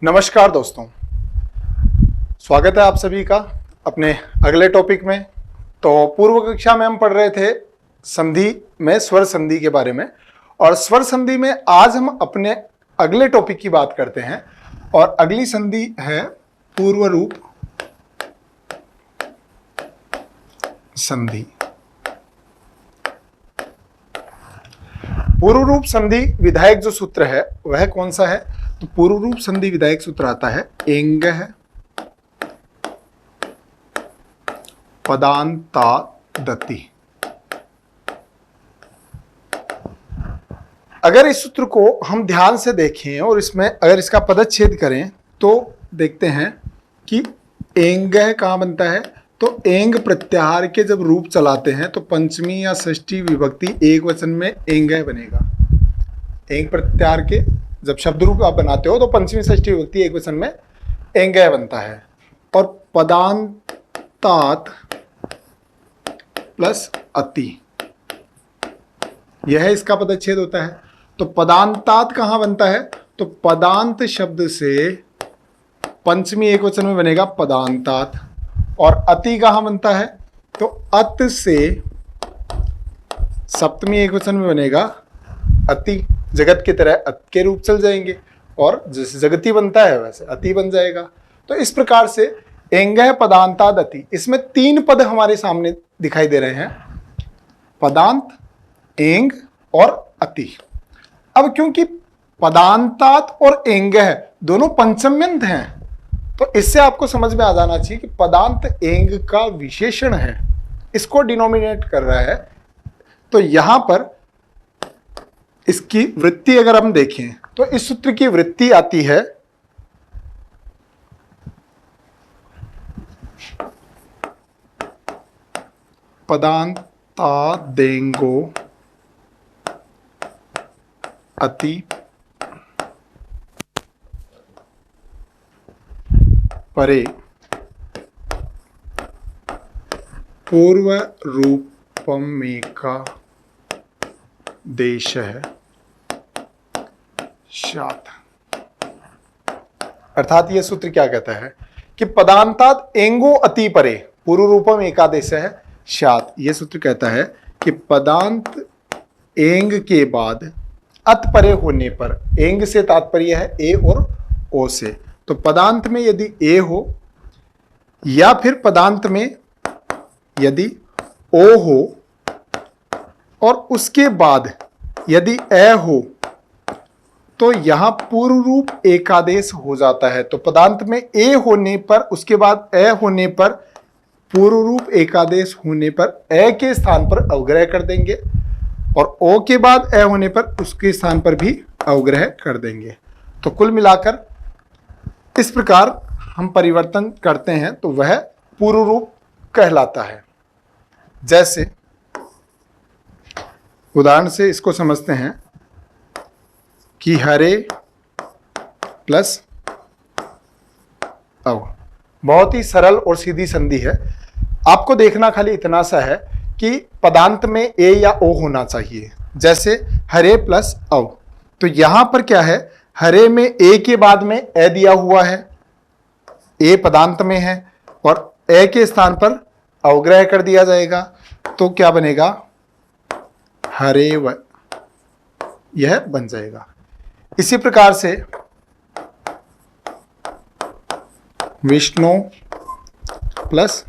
नमस्कार दोस्तों, स्वागत है आप सभी का अपने अगले टॉपिक में। तो पूर्व कक्षा में हम पढ़ रहे थे संधि में स्वर संधि के बारे में, और स्वर संधि में आज हम अपने अगले टॉपिक की बात करते हैं। और अगली संधि है पूर्व रूप संधि। पूर्व रूप संधि विधायक जो सूत्र है वह कौन सा है? तो पूर्व रूप संधि विधायक सूत्र आता है एंग पदान्तादति। अगर इस सूत्र को हम ध्यान से देखें और इसमें अगर इसका पदच्छेद करें तो देखते हैं कि एंग कहाँ बनता है। तो एंग प्रत्याहार के जब रूप चलाते हैं तो पंचमी या षष्ठी विभक्ति एक वचन में एंग बनेगा। एंग प्रत्याहार के जब शब्द रूप आप बनाते हो तो पंचमी षष्ठी विभक्ति एक वचन में एंग बनता है। और पदान्तात प्लस अति, यह इसका पदच्छेद होता है। तो पदान्तात कहाँ बनता है? तो पदांत शब्द से पंचमी एक वचन में बनेगा पदान्तात। और अति कहाँ बनता है? तो अत से सप्तमी एक वचन में बनेगा अति। जगत की तरह अत के रूप चल जाएंगे और जैसे जगती बनता है वैसे अति बन जाएगा। तो इस प्रकार से एंग पदान्ताद अति, इसमें तीन पद हमारे सामने दिखाई दे रहे हैं, पदांत, एंग और अति। अब क्योंकि पदान्तात और एंग दोनों पंचम्यंत हैं तो इससे आपको समझ में आ जाना चाहिए कि पदांत एंग का विशेषण है, इसको डिनोमिनेट कर रहा है। तो यहां पर इसकी वृत्ति अगर हम देखें तो इस सूत्र की वृत्ति आती है पदान्तादेंगो अति परे पूर्व रूपमेका देश है शात। अर्थात यह सूत्र क्या कहता है कि पदान्तात एंगो अति परे पूर्व रूपम एकादेश है शात। यह सूत्र कहता है कि पदांत एंग के बाद अत परे होने पर, एंग से तात्पर्य है ए और ओ से, तो पदांत में यदि ए हो या फिर पदांत में यदि ओ हो और उसके बाद यदि ए हो तो यहां पूर्व रूप एकादेश हो जाता है। तो पदांत में ए होने पर उसके बाद ए होने पर पूर्व रूप एकादेश होने पर ए के स्थान पर अवग्रह कर देंगे और ओ के बाद ए होने पर उसके स्थान पर भी अवग्रह कर देंगे। तो कुल मिलाकर इस प्रकार हम परिवर्तन करते हैं तो वह पूर्व रूप कहलाता है। जैसे उदाहरण से इसको समझते हैं कि हरे प्लस अव, बहुत ही सरल और सीधी संधि है। आपको देखना खाली इतना सा है कि पदांत में ए या ओ होना चाहिए। जैसे हरे प्लस अव, तो यहां पर क्या है, हरे में ए के बाद में ए दिया हुआ है, ए पदांत में है और ए के स्थान पर अवग्रह कर दिया जाएगा। तो क्या बनेगा? हरे व, यह बन जाएगा। इसी प्रकार से विष्णु प्लस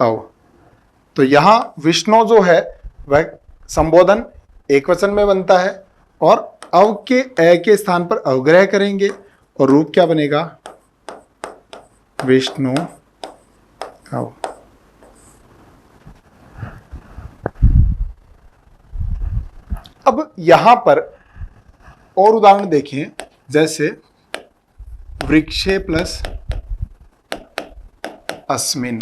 अव, तो यहां विष्णु जो है वह संबोधन एक वचन में बनता है और अव के ए के स्थान पर अवग्रह करेंगे और रूप क्या बनेगा? विष्णु अव। अब यहां पर और उदाहरण देखें, जैसे वृक्षे प्लस अस्मिन।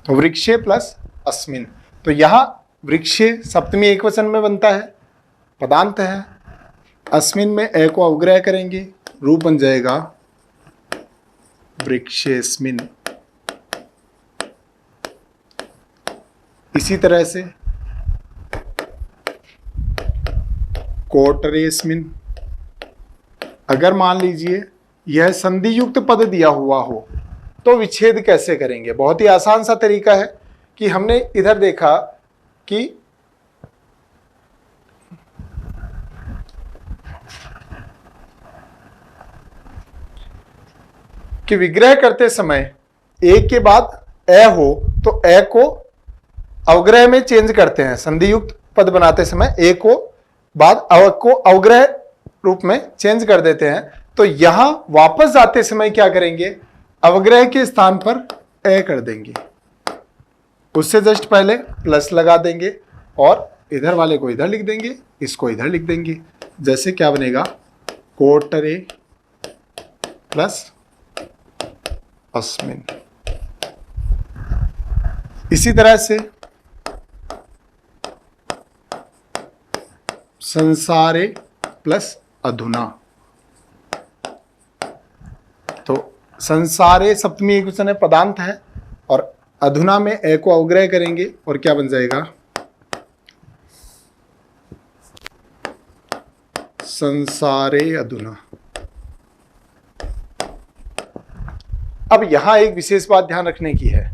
तो वृक्षे प्लस अस्मिन, तो यहां वृक्षे सप्तमी एक वचन में बनता है, पदांत है। अस्मिन में ए को अवग्रह करेंगे, रूप बन जाएगा वृक्षेस्मिन। इसी तरह से कोटरेस्मिन, अगर मान लीजिए यह संधि युक्त पद दिया हुआ हो तो विच्छेद कैसे करेंगे। बहुत ही आसान सा तरीका है कि हमने इधर देखा कि विग्रह करते समय ए के बाद ए हो तो ए को अवग्रह में चेंज करते हैं। संधि युक्त पद बनाते समय ए को बाद को अवग्रह रूप में चेंज कर देते हैं। तो यहां वापस जाते समय क्या करेंगे, अवग्रह के स्थान पर ए कर देंगे, उससे जस्ट पहले प्लस लगा देंगे और इधर वाले को इधर लिख देंगे, इसको इधर लिख देंगे। जैसे क्या बनेगा, कोटरे प्लस अस्मिन। इसी तरह से संसारे प्लस अधुना। तो संसारे सप्तमी एकवचन है, पदांत है, और अधुना में ए को अवग्रह करेंगे और क्या बन जाएगा, संसारे अधुना। अब यहां एक विशेष बात ध्यान रखने की है।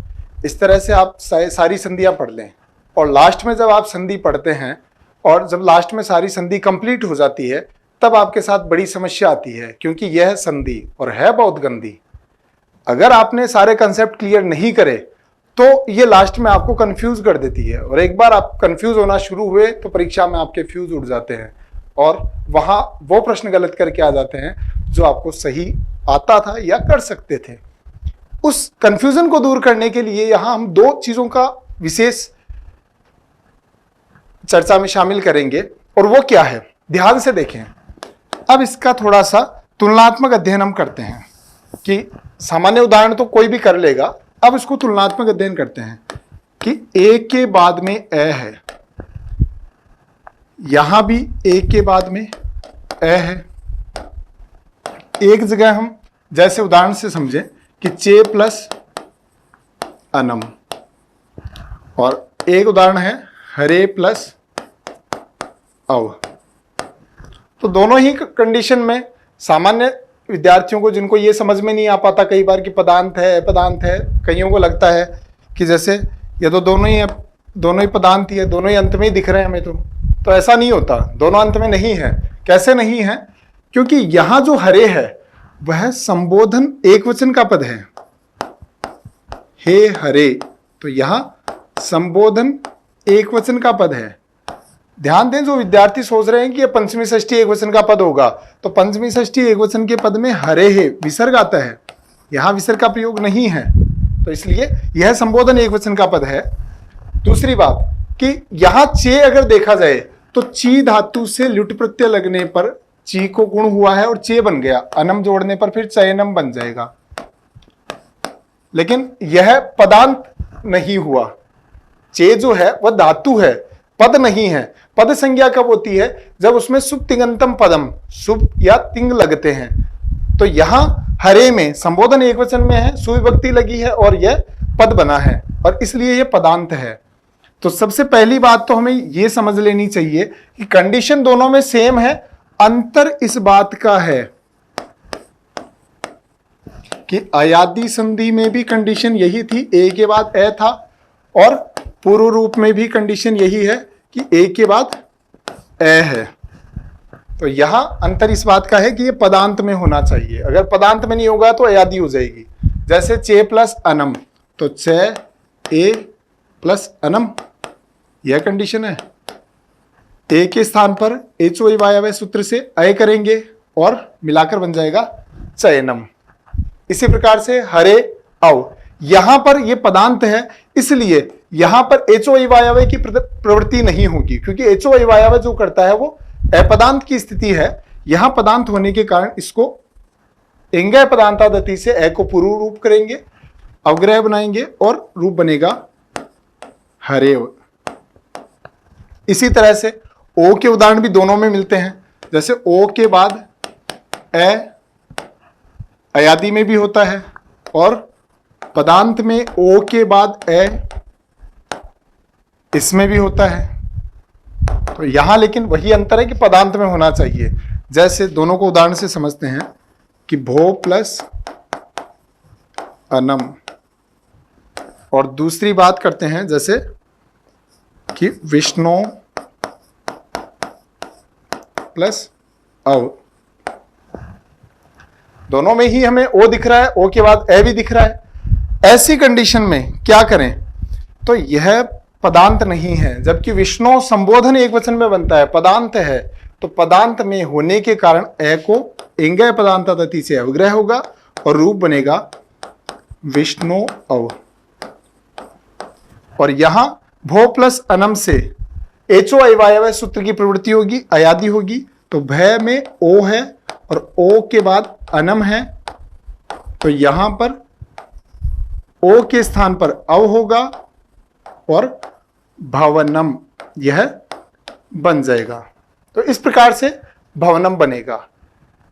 इस तरह से आप सारी संधियां पढ़ लें और लास्ट में जब आप संधि पढ़ते हैं और जब लास्ट में सारी संधि कंप्लीट हो जाती है तब आपके साथ बड़ी समस्या आती है, क्योंकि यह संधि और है बहुत गंदी। अगर आपने सारे कंसेप्ट क्लियर नहीं करे तो ये लास्ट में आपको कंफ्यूज कर देती है, और एक बार आप कंफ्यूज होना शुरू हुए तो परीक्षा में आपके फ्यूज उड़ जाते हैं और वहां वो प्रश्न गलत करके आ जाते हैं जो आपको सही आता था या कर सकते थे। उस कंफ्यूजन को दूर करने के लिए यहां हम दो चीजों का विशेष चर्चा में शामिल करेंगे, और वो क्या है, ध्यान से देखें। अब इसका थोड़ा सा तुलनात्मक अध्ययन हम करते हैं कि सामान्य उदाहरण तो कोई भी कर लेगा, अब इसको तुलनात्मक अध्ययन करते हैं कि ए के बाद में ए है, यहां भी ए के बाद में ए है। एक जगह हम जैसे उदाहरण से समझें कि चे प्लस अनम, और एक उदाहरण है हरे प्लस अव। तो दोनों ही कंडीशन में सामान्य विद्यार्थियों को, जिनको ये समझ में नहीं आ पाता कई बार कि पदांत है अपदांत है, कईयों को लगता है कि जैसे ये तो दोनों ही पदांत ही है, दोनों ही अंत में ही दिख रहे हैं हमें। तो ऐसा नहीं होता, दोनों अंत में नहीं है। कैसे नहीं है, क्योंकि यहां जो हरे है वह संबोधन एकवचन का पद है, हे हरे, तो यहां संबोधन एकवचन का पद है। ध्यान दें, जो विद्यार्थी सोच रहे हैं कि यह पंचमी षष्ठी एकवचन का पद होगा, तो पंचमी षष्ठी एकवचन के पद में हरे है विसर्ग आता है, यहां विसर्ग का प्रयोग नहीं है, तो इसलिए यह संबोधन एकवचन का पद है। दूसरी बात कि यहां चे अगर देखा जाए तो ची धातु से लुट प्रत्यय लगने पर ची को गुण हुआ है और चे बन गया, अनम जोड़ने पर फिर चयनम बन जाएगा, लेकिन यह पदांत नहीं हुआ। चे जो है वह धातु है, पद नहीं है। पद संज्ञा कब होती है, जब उसमें शुभ तिंगंतम पदम, शुभ या तिंग लगते हैं। तो यहां हरे में संबोधन एकवचन में है, सुविभक्ति लगी है और यह पद बना है, और इसलिए यह पदांत है। तो सबसे पहली बात तो हमें यह समझ लेनी चाहिए कि कंडीशन दोनों में सेम है, अंतर इस बात का है कि अयादी संधि में भी कंडीशन यही थी, ए के बाद ए था, और पूर्व रूप में भी कंडीशन यही है कि ए के बाद ए है। तो यहां अंतर इस बात का है कि ये पदांत में होना चाहिए, अगर पदांत में नहीं होगा तो अयादी हो जाएगी। जैसे चे प्लस अनम, तो चे ए प्लस अनम, यह कंडीशन है। ए के स्थान पर एच ओ वायव्य सूत्र से अय करेंगे और मिलाकर बन जाएगा चयनम। इसी प्रकार से हरे अव, यहां पर यह पदांत है, इसलिए यहां पर एचओ वायव्य की प्रवृत्ति नहीं होगी, क्योंकि एचओ वायव्य जो करता है वो अपदांत की स्थिति है। यहां पदांत होने के कारण इसको इंगय पदांतादति से ए को पूर्व रूप करेंगे, अवग्रह बनाएंगे और रूप बनेगा हरे। इसी तरह से ओ के उदाहरण भी दोनों में मिलते हैं। जैसे ओ के बाद ए अयादी में भी होता है, और पदांत में ओ के बाद ए इसमें भी होता है। तो यहां लेकिन वही अंतर है कि पदांत में होना चाहिए। जैसे दोनों को उदाहरण से समझते हैं कि भो प्लस अनम, और दूसरी बात करते हैं जैसे कि विष्णु प्लस अव। दोनों में ही हमें ओ दिख रहा है, ओ के बाद ए भी दिख रहा है। ऐसी कंडीशन में क्या करें, तो यह पदांत नहीं है, जबकि विष्णु संबोधन एक वचन में बनता है, पदांत है। तो पदांत में होने के कारण ए को एंग पदांतात अति से अवग्रह होगा और रूप बनेगा विष्णु अव। और यहां भो प्लस अनम से एचो अवायव सूत्र की प्रवृत्ति होगी, अयादि होगी। तो भय में ओ है और ओ के बाद अनम है, तो यहां पर ओ के स्थान पर अव होगा और भवनम यह बन जाएगा। तो इस प्रकार से भवनम बनेगा।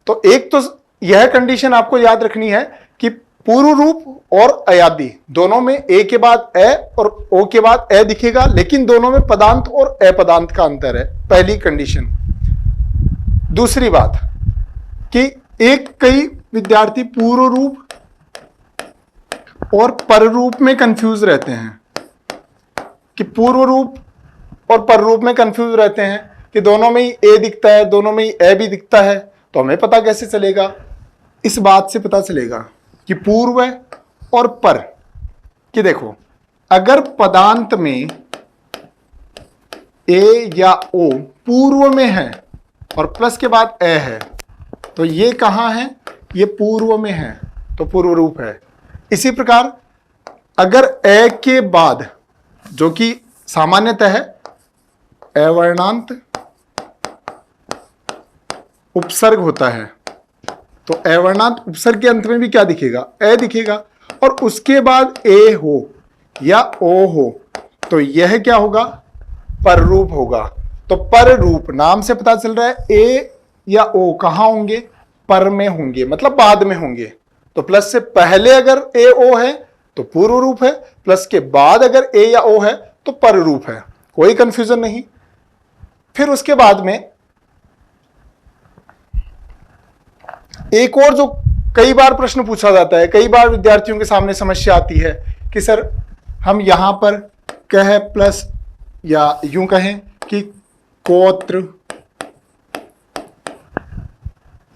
तो एक तो यह कंडीशन आपको याद रखनी है कि पूर्व रूप और अयादि दोनों में ए के बाद ए और ओ के बाद ए दिखेगा, लेकिन दोनों में पदांत और अपदांत का अंतर है, पहली कंडीशन। दूसरी बात कि कई विद्यार्थी पूर्व रूप और पर रूप में कंफ्यूज रहते हैं, कि पूर्व रूप और पर रूप में कंफ्यूज रहते हैं कि दोनों में ही ए दिखता है, दोनों में ही ए भी दिखता है। तो हमें पता कैसे चलेगा, इस बात से पता चलेगा कि पूर्व और पर, कि देखो अगर पदांत में ए या ओ पूर्व में है और प्लस के बाद ए है, तो ये कहां है, ये पूर्व में है, तो पूर्व रूप है। इसी प्रकार अगर ए के बाद, जो कि सामान्यतः है अवर्णांत उपसर्ग होता है, तो अवर्णांत उपसर्ग के अंत में भी क्या दिखेगा, ए दिखेगा, और उसके बाद ए हो या ओ हो, तो यह क्या होगा, पर रूप होगा। तो पर रूप नाम से पता चल रहा है ए या ओ कहां होंगे, पर में होंगे, मतलब बाद में होंगे। तो प्लस से पहले अगर ए ओ है तो पूर्व रूप है, प्लस के बाद अगर ए या ओ है तो पर रूप है, कोई कंफ्यूजन नहीं। फिर उसके बाद में एक और जो कई बार प्रश्न पूछा जाता है, कई बार विद्यार्थियों के सामने समस्या आती है कि सर हम यहां पर कह प्लस या यूं कहें कि कोत्र,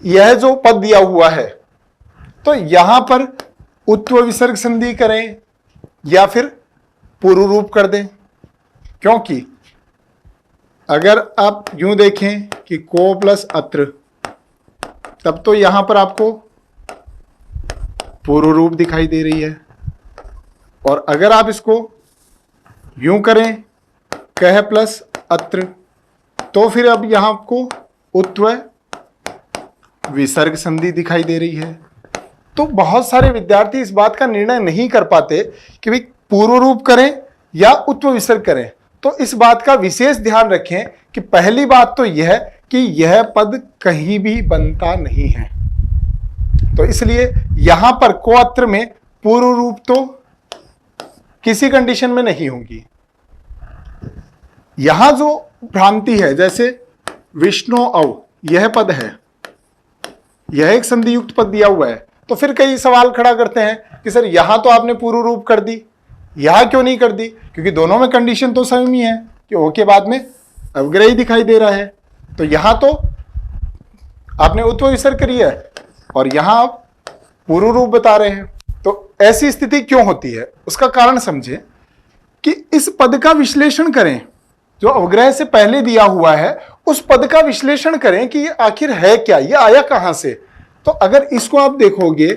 यह जो पद दिया हुआ है, तो यहां पर उत्व विसर्ग संधि करें या फिर पूर्व रूप कर दें। क्योंकि अगर आप यूं देखें कि को प्लस अत्र, तब तो यहां पर आपको पूर्व रूप दिखाई दे रही है, और अगर आप इसको यूं करें कह प्लस अत्र, तो फिर अब यहां आपको उत्व विसर्ग संधि दिखाई दे रही है। तो बहुत सारे विद्यार्थी इस बात का निर्णय नहीं कर पाते कि भाई पूर्व रूप करें या उत्व विसर्ग करें। तो इस बात का विशेष ध्यान रखें कि पहली बात तो यह कि यह पद कहीं भी बनता नहीं है, तो इसलिए यहां पर कोअत्र में पूर्व रूप तो किसी कंडीशन में नहीं होगी। यहां जो भ्रांति है, जैसे विष्णु अव यह पद है, यह एक संधि युक्त पद दिया हुआ है, तो फिर कई सवाल खड़ा करते हैं कि सर यहां तो आपने पूर्व रूप कर दी, यहां क्यों नहीं कर दी, क्योंकि दोनों में कंडीशन तो सेम ही है कि ओ के बाद में अवग्रही दिखाई दे रहा है। तो यहां तो आपने उत्व विसर्ग करी है और यहां आप पूर्व रूप बता रहे हैं। तो ऐसी स्थिति क्यों होती है, उसका कारण समझें कि इस पद का विश्लेषण करें, जो अवग्रह से पहले दिया हुआ है उस पद का विश्लेषण करें कि ये आखिर है क्या, ये आया कहां से। तो अगर इसको आप देखोगे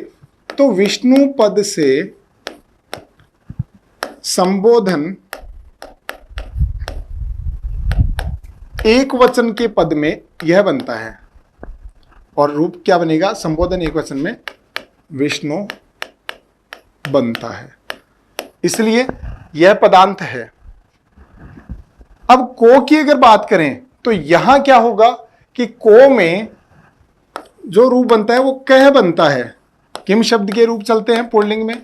तो विष्णु पद से संबोधन एक वचन के पद में यह बनता है, और रूप क्या बनेगा, संबोधन एक वचन में विष्णु बनता है, इसलिए यह पदांत है। अब को की अगर बात करें तो यहां क्या होगा कि को में जो रूप बनता है वो कह बनता है, किम शब्द के रूप चलते हैं पुल्लिंग में,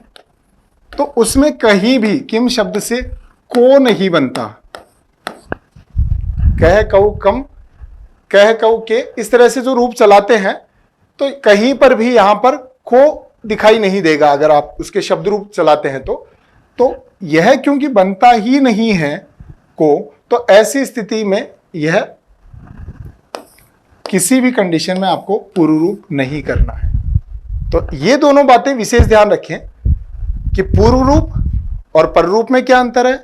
तो उसमें कहीं भी किम शब्द से को नहीं बनता। कह कऊ कम कह कऊ के इस तरह से जो रूप चलाते हैं तो कहीं पर भी यहां पर खो दिखाई नहीं देगा अगर आप उसके शब्द रूप चलाते हैं तो यह क्योंकि बनता ही नहीं है को, तो ऐसी स्थिति में यह किसी भी कंडीशन में आपको पूर्व रूप नहीं करना है। तो ये दोनों बातें विशेष ध्यान रखें कि पूर्व रूप और पर रूप में क्या अंतर है,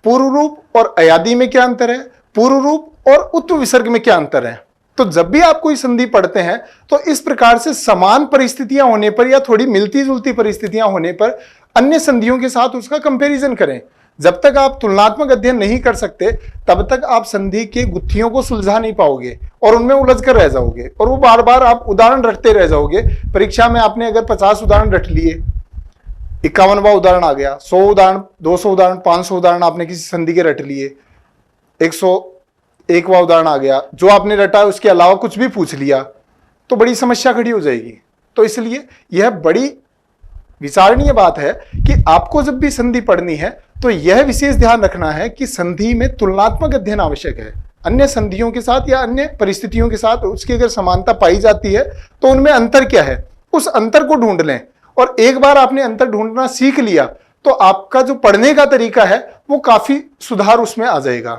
पूर्व रूप और अयादि में क्या अंतर है, पूर्व रूप और उत्व विसर्ग में क्या अंतर है। तो जब भी आप कोई संधि पढ़ते हैं तो इस प्रकार से समान परिस्थितियां होने पर या थोड़ी मिलती जुलती परिस्थितियां होने पर अन्य संधियों के साथ उसका कंपैरिजन करें। जब तक आप तुलनात्मक अध्ययन नहीं कर सकते तब तक आप संधि के गुत्थियों को सुलझा नहीं पाओगे और उनमें उलझ कर रह जाओगे और वो बार बार आप उदाहरण रटते रह जाओगे। परीक्षा में आपने अगर 50 उदाहरण रट लिए, 51वां उदाहरण आ गया, 100 उदाहरण, 200 उदाहरण, 500 उदाहरण आपने किसी संधि के रट लिए, 101वां उदाहरण आ गया, जो आपने रटा उसके अलावा कुछ भी पूछ लिया तो बड़ी समस्या खड़ी हो जाएगी। तो इसलिए यह बड़ी विचारणीय बात है कि आपको जब भी संधि पढ़नी है तो यह विशेष ध्यान रखना है कि संधि में तुलनात्मक अध्ययन आवश्यक है। अन्य संधियों के साथ या अन्य परिस्थितियों के साथ उसकी अगर समानता पाई जाती है तो उनमें अंतर क्या है, उस अंतर को ढूंढ लें। और एक बार आपने अंतर ढूंढना सीख लिया तो आपका जो पढ़ने का तरीका है वो काफी सुधार उसमें आ जाएगा।